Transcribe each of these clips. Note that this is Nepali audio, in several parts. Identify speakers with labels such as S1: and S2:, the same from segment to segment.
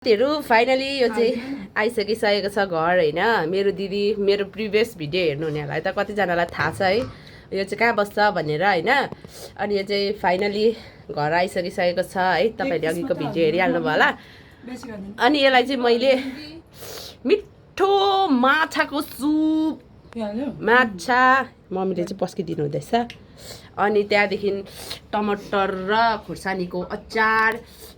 S1: साथीहरु फाइनली यो चाहिँ आइसकिसकेको छ घर हैन। मेरो दिदी मेरो प्रिभियस भिडियो हेर्नु हुनेहरुलाई त कतिजनालाई थाहा छ है यो चाहिँ कहाँ बस्छ भनेर हैन। अनि यो चाहिँ फाइनली घर आइसकिसकेको छ है। तपाईहरुले अघिको भिडियो हेरिहाल्नु भयो होला। अनि यसलाई चाहिँ मैले मिठो माछाको सुप माछा मम्मीले चाहिँ पस्किदिनु हुँदैछ। अनि त्यहाँदेखि टमाटर र खुर्सानीको अचार,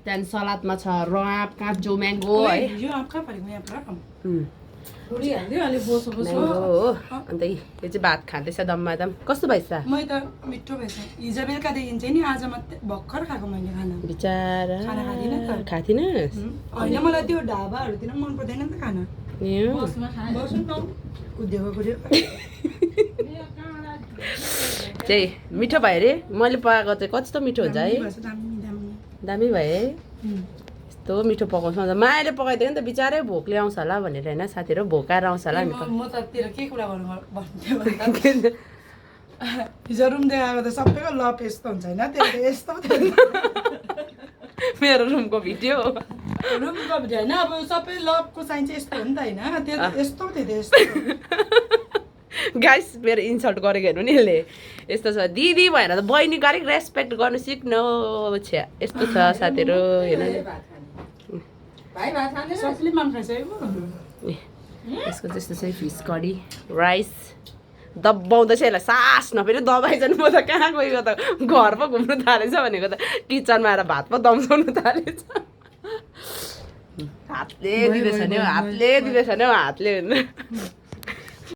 S1: त्यहाँदेखि सलादमा छ रआँप काँचो म्याङ्गो है। म्याङ्गो हो। अन्त यो चाहिँ भात खाँदैछ दममा दम। कस्तो भएछ?
S2: मै त मिठो भएछ। हिजो बेलुकादेखि चाहिँ नि आज मात्रै भर्खर खाएको मैले खाना।
S1: बिचारा
S2: खाना खादिन त।
S1: खाथिनस्?
S2: हैन मलाई त्यो ढाबाहरुतिर मन पर्दैन नि त खाना। बस्नु न कुदेको कुदेको।
S1: चाहिँ मिठो भयो रे। मैले पकाएको चाहिँ कस्तो मिठो हुन्छ है। दामी भयो है। यस्तो मिठो पकाउँछ। मायाले पकाइदियो नि त बिचारै भोकले आउँछ होला भनेर हैन। साथीहरु भोकाएर आउँछ होला नि।
S2: म त तेरो के कुरा गर्नु भन्थ्यो भन्दा हिजो रुम देखाएको त सबैको लभ यस्तो हुन्छ हैन। त्यो त यस्तो
S1: मेरो रुमको भिडियो
S2: रुमको भिडियो हैन। अब सबै लभको साइन चाहिँ यस्तो हो नि त हैन। त्यो यस्तो थियो यस्तो।
S1: गाइस मेरो इन्सल्ट गरेको हेर्नु नि यसले। यस्तो छ दिदी भएर त बहिनी गारिक रेस्पेक्ट गर्नु सिक्नु छ्या। यस्तो छ साथीहरु हेर्नु नि।
S2: सबले मन खान्छ
S1: यसको त्यस्तो चाहिँ फिस करी राइस दबाउँदैछ यसलाई सास नफेरि दबाइजन। म त कहाँ गएको त घर पो घुम्नु थालेछ भनेको त किचनमा आएर भात पो दम्साउनु थालेछ। हातले दिँदैछ नि हौ हातले दिँदैछ नि हौ हातले।